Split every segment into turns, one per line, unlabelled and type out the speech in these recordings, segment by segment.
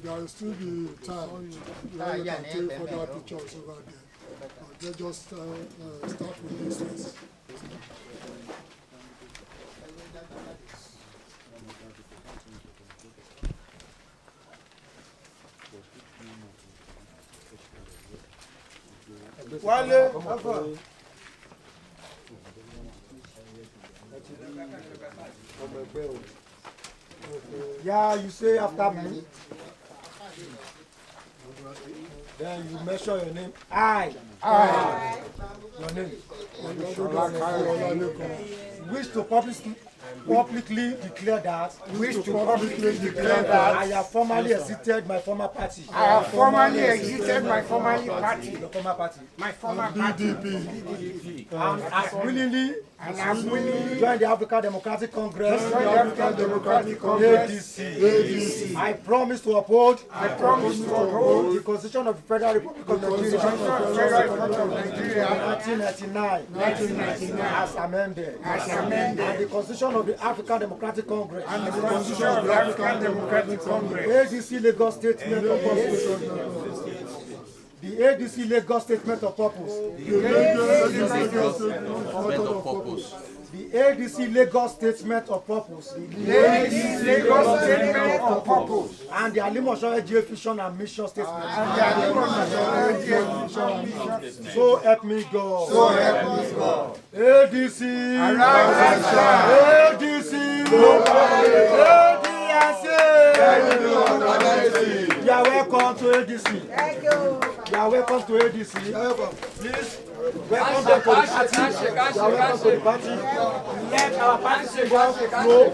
There will still be time where you can take further pictures over there. Let's just start with this first.
Yeah, you say after me. Then you mention your name. I. Your name. Wish to publicly declare that. I have formally exited my former party.
I have formally exited my former party.
Your former party.
My former party.
PDP.
And as willingly join the African Democratic Congress. ADC. I promise to uphold. The Constitution of the Federal Republic of Nigeria. 1999. As amended. And the Constitution of the African Democratic Congress. ADC Lagos Statement of Purpose. The ADC Lagos Statement of Purpose. The ADC Lagos Statement of Purpose. And the Alimosho LGA Vision and Mission Statement. So help me God. ADC. ADC. You are welcome to ADC. You are welcome to ADC. Please welcome them to the party. You are welcome to the party. Let our party say down flow.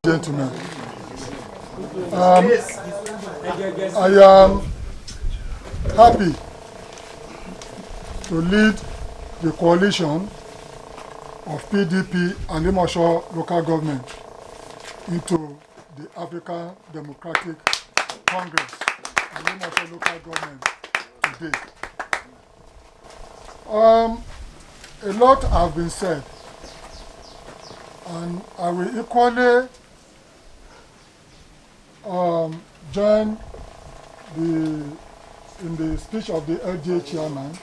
Gentlemen, I am happy to lead the coalition of PDP and Alimosho local government into the African Democratic Congress and Alimosho local government today. A lot have been said, and I will equally join in the speech of the LGA chairman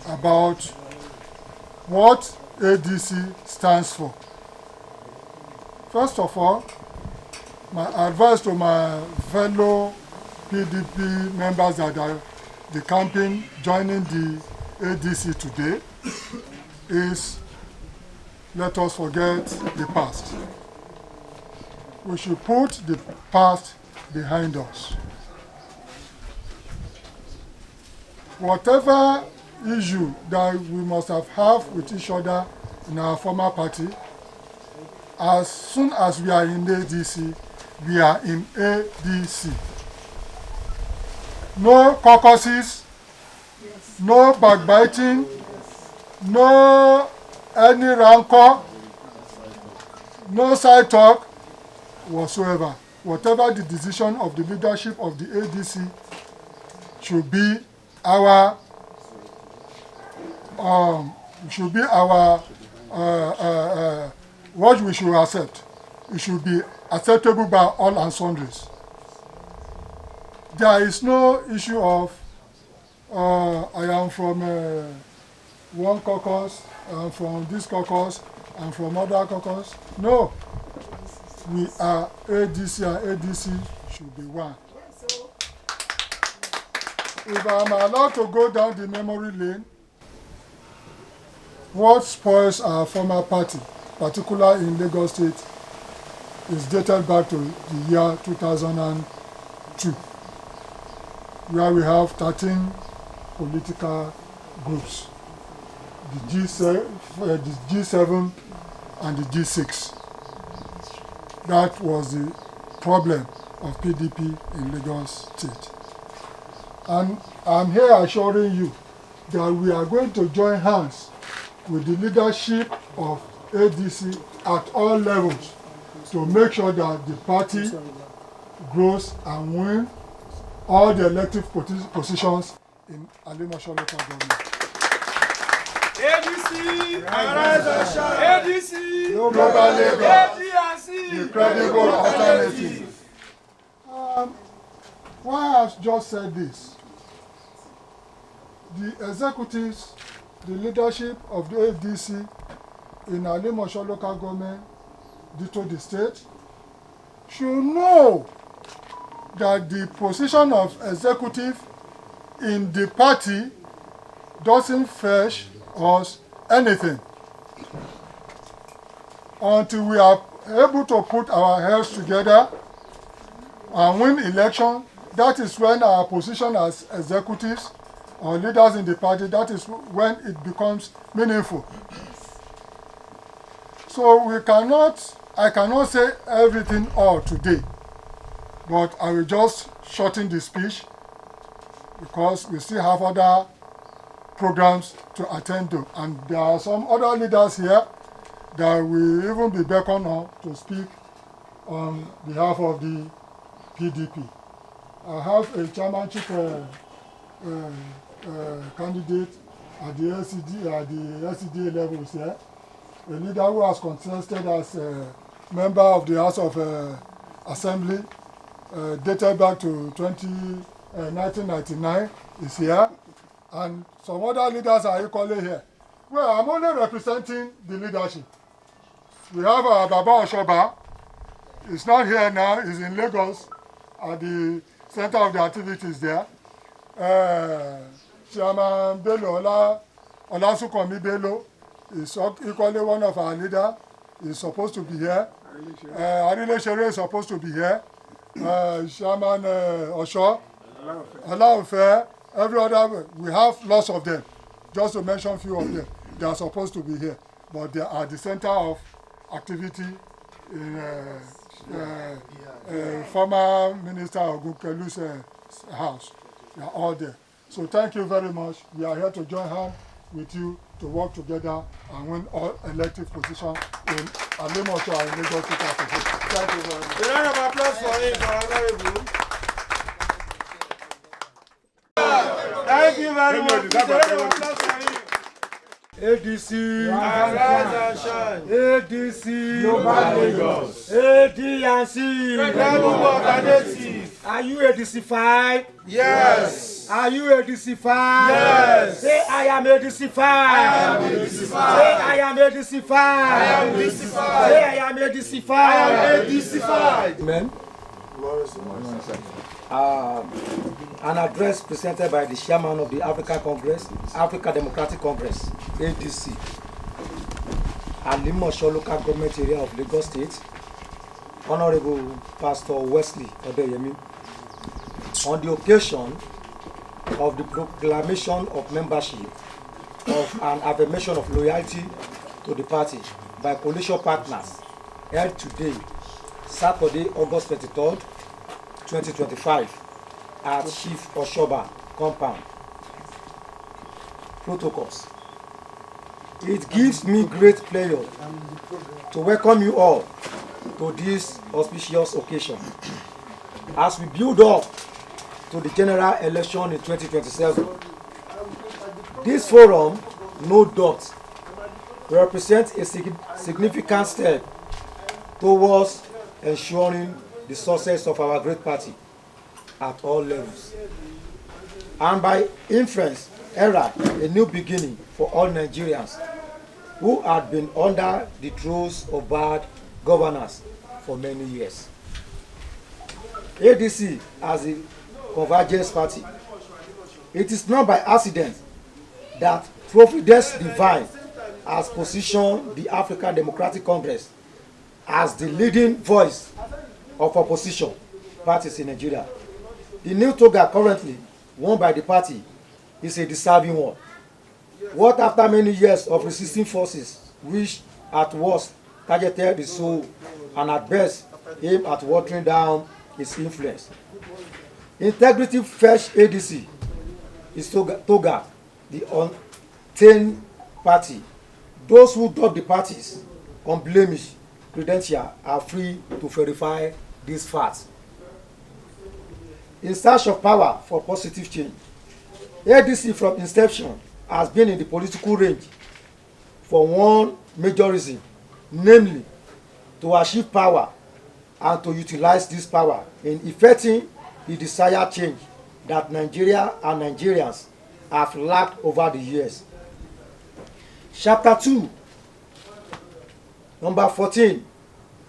about what ADC stands for. First of all, my advice to my fellow PDP members that are decamping, joining the ADC today is, let us forget the past. We should put the past behind us. Whatever issue that we must have with each other in our former party, as soon as we are in ADC, we are in ADC. No caucuses, no backbiting, no any rancor, no side talk whatsoever. Whatever the decision of the leadership of the ADC should be our what we should accept. It should be acceptable by all and sundries. There is no issue of I am from one caucus, I am from this caucus, I am from other caucus. No. We are ADC and ADC should be one. If I am allowed to go down the memory lane, what spoils our former party, particularly in Lagos State, is dated back to the year 2002, where we have 13 political groups. the G7 and the G6. That was the problem of PDP in Lagos State. And I'm here assuring you that we are going to join hands with the leadership of ADC at all levels to make sure that the party grows and win all the elective positions in Alimosho local government.
ADC, arise and shine. ADC,
Global Lagos,
ADC,
the credible alternative. Why I've just said this, the executives, the leadership of the ADC in Alimosho local government, ditto the state, should know that the position of executive in the party doesn't fetch us anything. Until we are able to put our heads together and win election, that is when our position as executives or leaders in the party, that is when it becomes meaningful. So I cannot say everything all today, but I will just shorten the speech because we still have other programs to attend to. And there are some other leaders here that will even be beckoned on to speak on behalf of the PDP. I have a chairmanship candidate at the LCD levels here, a leader who has contested as a member of the House of Assembly dated back to 1999 is here, and some other leaders are equally here. Well, I'm only representing the leadership. We have Baba Osoba. He's not here now, he's in Lagos at the center of the activities there. Chairman Bello Olasukomi Bello is equally one of our leaders. He's supposed to be here. Arile Shere is supposed to be here. Chairman Osho, Olaofe, every other, we have lots of them. Just to mention a few of them, they are supposed to be here, but they are at the center of activity in former Minister Ogunkelu's house. They are all there. So thank you very much. We are here to join hands with you to work together and win all elective positions in Alimosho and Lagos State. Thank you very much.
A round of applause for him, for honorable. Thank you very much. A round of applause for him. ADC, arise and shine. ADC, Global Lagos. ADC, credible alternative. Are you ADC5? Yes. Are you ADC5? Yes. Say I am ADC5. I am ADC5. Say I am ADC5. I am ADC5. Say I am ADC5. I am ADC5. Amen. An address presented by the chairman of the African Democratic Congress, ADC, Alimosho local government area of Lagos State, Honorable Pastor Wesley Odeyemi, on the occasion of the proclamation of membership of an affirmation of loyalty to the party by coalition partners held today, Saturday, August 23rd, 2025, at Chief Osoba Compound. Protocols. It gives me great pleasure to welcome you all to this auspicious occasion as we build up to the general election in 2027. This forum, no doubt, represents a significant step towards ensuring the success of our great party at all levels, and by inference herald a new beginning for all Nigerians who had been under the throes of bad governance for many years. ADC as a convergence party, it is not by accident that Providence Divine has positioned the African Democratic Congress as the leading voice of opposition parties in Nigeria. The new toga currently won by the party is a deserving one. What after many years of resisting forces, which at worst targeted the soul and at best aimed at watering down his influence. Integrity First ADC is Toga, the untamed party. Those who doubt the party's unblemished credentials are free to verify these facts. In search of power for positive change, ADC from inception has been in the political range for one major reason, namely to achieve power and to utilize this power in effecting the desired change that Nigeria and Nigerians have lacked over the years. Chapter 2, number 14,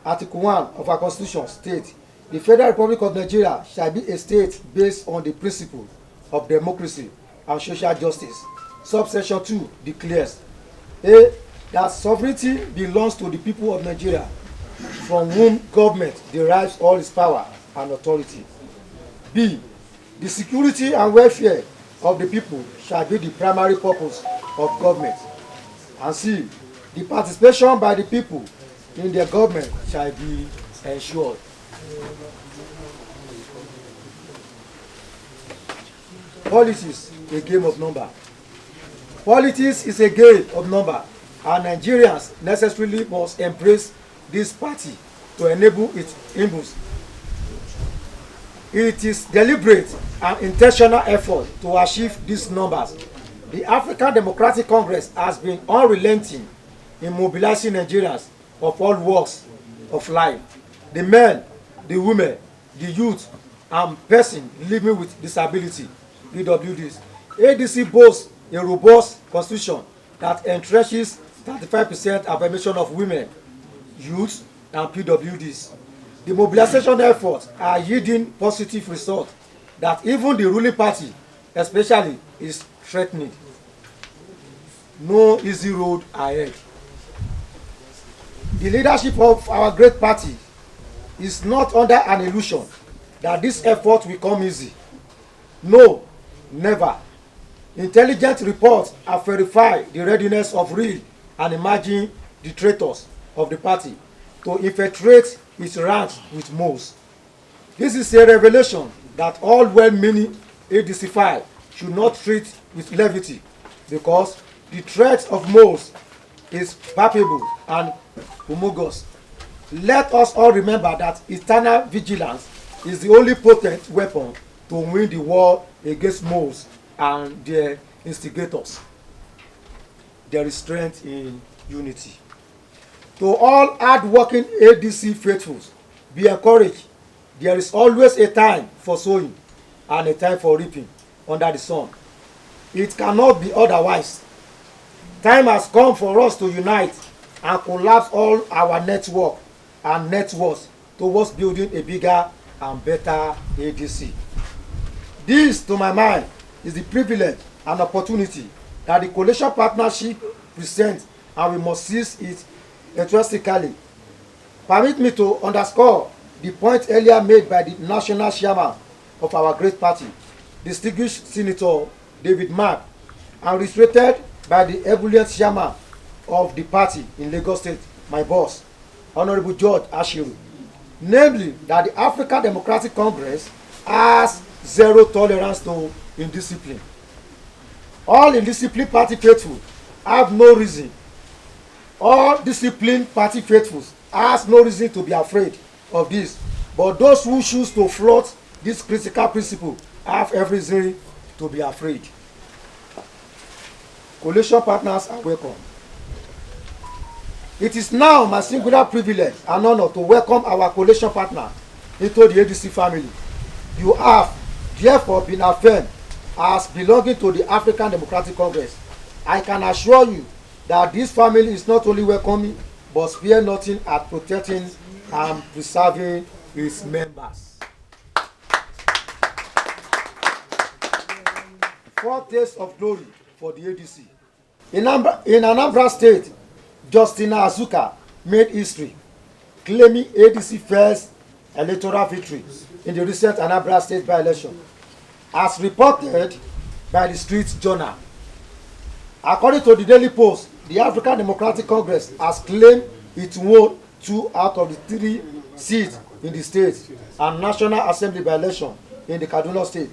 Article 1 of our Constitution states, the Federal Republic of Nigeria shall be a state based on the principle of democracy and social justice. Subsection 2 declares A. That sovereignty belongs to the people of Nigeria, from whom government derives all its power and authority. B. The security and welfare of the people shall be the primary purpose of government. And C. The participation by the people in their government shall be ensured. Politics, a game of number. Politics is a game of number, and Nigerians necessarily must embrace this party to enable its impulse. It is deliberate and intentional effort to achieve these numbers. The African Democratic Congress has been unrelenting in mobilizing Nigerians of all walks of life, the men, the women, the youth, and persons living with disability, PWDs. ADC boasts a robust constitution that entrenches 35% affirmation of women, youth, and PWDs. The mobilization efforts are yielding positive results that even the ruling party, especially, is threatening. No easy road ahead. The leadership of our great party is not under an illusion that this effort will come easy. No, never. Intelligence reports have verified the readiness of real and emerging detractors of the party to infiltrate its ranks with moles. This is a revelation that all well-meaning ADC file should not treat with levity, because the threat of moles is palpable and humongous. Let us all remember that eternal vigilance is the only potent weapon to win the war against moles and their instigators. There is strength in unity. To all hard-working ADC faithfuls, be encouraged. There is always a time for sowing and a time for reaping under the sun. It cannot be otherwise. Time has come for us to unite and collapse all our network and net worth towards building a bigger and better ADC. This, to my mind, is the privilege and opportunity that the coalition partnership presents, and we must seize it enthusiastically. Permit me to underscore the point earlier made by the national chairman of our great party, distinguished Senator David Mark, and reiterated by the ebullient chairman of the party in Lagos State, my boss, Honorable George Ashiru, namely that the African Democratic Congress has zero tolerance to indiscipline. All indisciplined party faithful have no reason. All disciplined party faithfuls has no reason to be afraid of this. But those who choose to flout this critical principle have every reason to be afraid. Coalition partners are welcome. It is now my singular privilege and honor to welcome our coalition partner into the ADC family. You have therefore been affirmed as belonging to the African Democratic Congress. I can assure you that this family is not only welcoming, but spare nothing at protecting and preserving its members. 4 days of glory for the ADC. In Anambra State, Justina Azuka made history, claiming ADC first electoral victory in the recent Anambra State by-election. As reported by the Street Journal, According to the Daily Post, the African Democratic Congress has claimed it won 2 out of the 3 seats in the state and National Assembly by election in the Kaduna State.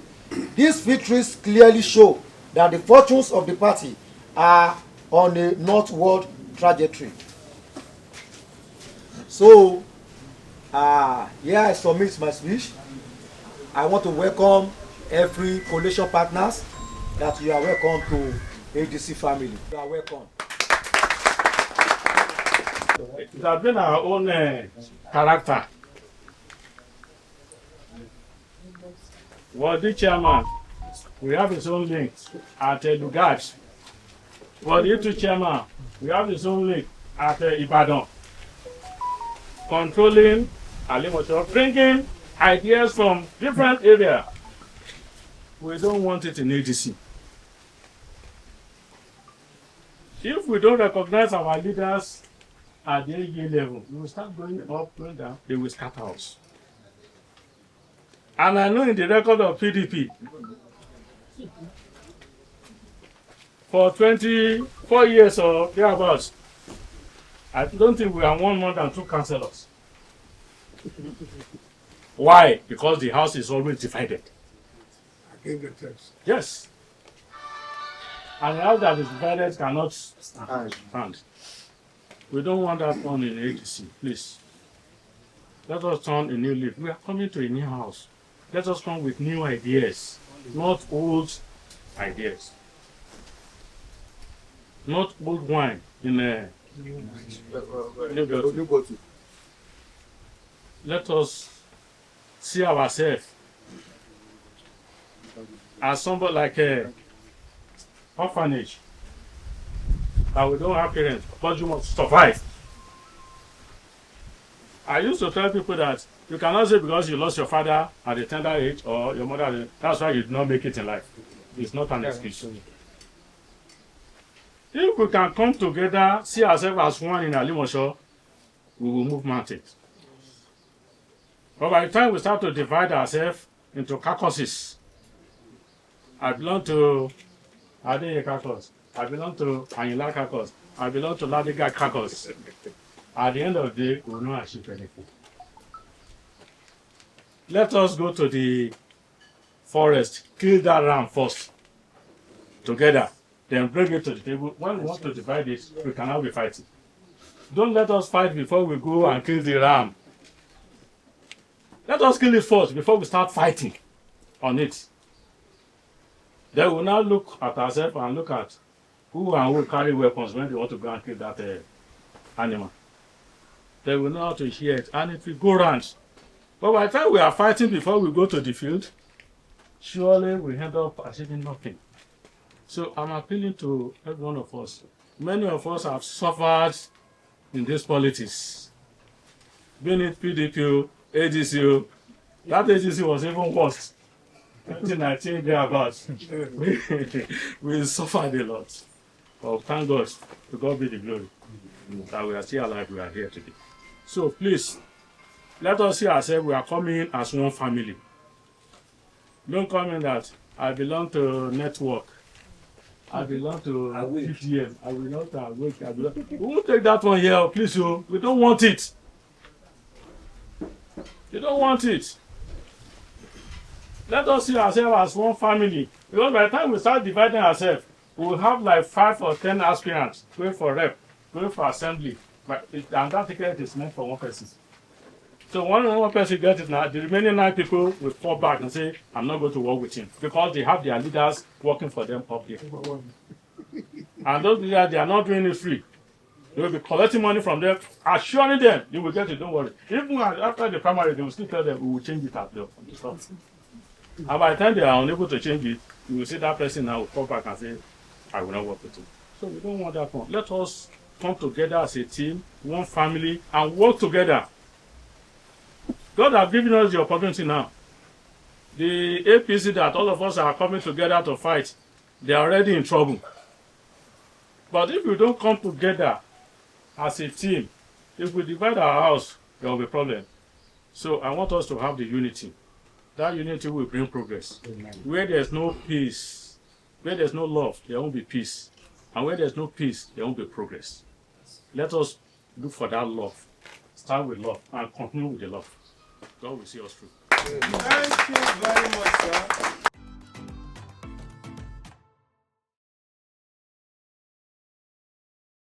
These victories clearly show that the fortunes of the party are on a northward trajectory. So, here I submit my speech. I want to welcome every coalition partners that you are welcome to ADC family. You are welcome.
It has been our own character. Well, the chairman, we have his own link at Lugard. Well, the two chairman, we have his own link at Ibadan. Controlling Alimosho, bringing ideas from different areas. We don't want it in ADC. If we don't recognize our leaders at the AG level, we will start going up, going down, they will scatter us. And I know in the record of PDP, for 24 years or thereabouts, I don't think we have won more than 2 councillors. Why? Because the house is always divided. Yes. And the house that is divided cannot stand. We don't want that one in ADC, please. Let us turn a new leaf. We are coming to a new house. Let us come with new ideas, not old ideas. Not old wine in a new bottle. Let us see ourselves as somebody like a orphanage. That we don't have parents, but you must survive. I used to tell people that you cannot say because you lost your father at a tender age or your mother, that's why you did not make it in life. It's not an excuse. If we can come together, see ourselves as one in Alimosho, we will move mountains. But by the time we start to divide ourselves into caucuses, I belong to Adeye caucus, I belong to Anyila caucus, I belong to Ladiga caucus. At the end of the day, we will not achieve anything. Let us go to the forest, kill that ram first, together, then bring it to the table. When we want to divide it, we cannot be fighting. Don't let us fight before we go and kill the ram. Let us kill it first before we start fighting on it. Then we will now look at ourselves and look at who and who carry weapons when they want to go and kill that animal. They will know how to hear it, and it will go round. But by the time we are fighting before we go to the field, surely we end up achieving nothing. So I'm appealing to every one of us. Many of us have suffered in this politics. Being it PDP, ADC, that ADC was even worse. 2019 thereabouts. We suffered a lot. But thank God, to God be the glory, that we are still alive, we are here today. So please, let us see ourselves, we are coming as one family. Don't come in that I belong to network, I belong to PTM, I belong to Awake, I belong. We won't take that one here, please. We don't want it. You don't want it. Let us see ourselves as one family. Because by the time we start dividing ourselves, we will have like 5 or 10 aspirants going for rep, going for assembly. And that ticket is meant for one person. So one person gets it now, the remaining 9 people will fall back and say, I'm not going to work with him. Because they have their leaders working for them up here. And those leaders, they are not doing it free. They will be collecting money from them, assuring them you will get it, don't worry. Even after the primary, they will still tell them we will change it at the top. And by the time they are unable to change it, you will see that person now will come back and say, I will not work with you. So we don't want that one. Let us come together as a team, one family, and work together. God has given us the opportunity now. The APC that all of us are coming together to fight, they are already in trouble. But if we don't come together as a team, if we divide our house, there will be a problem. So I want us to have the unity. That unity will bring progress. Amen. Where there's no peace, where there's no love, there won't be peace. And where there's no peace, there won't be progress. Let us look for that love. Start with love and continue with the love. God will see us through.
Thank you very much, sir.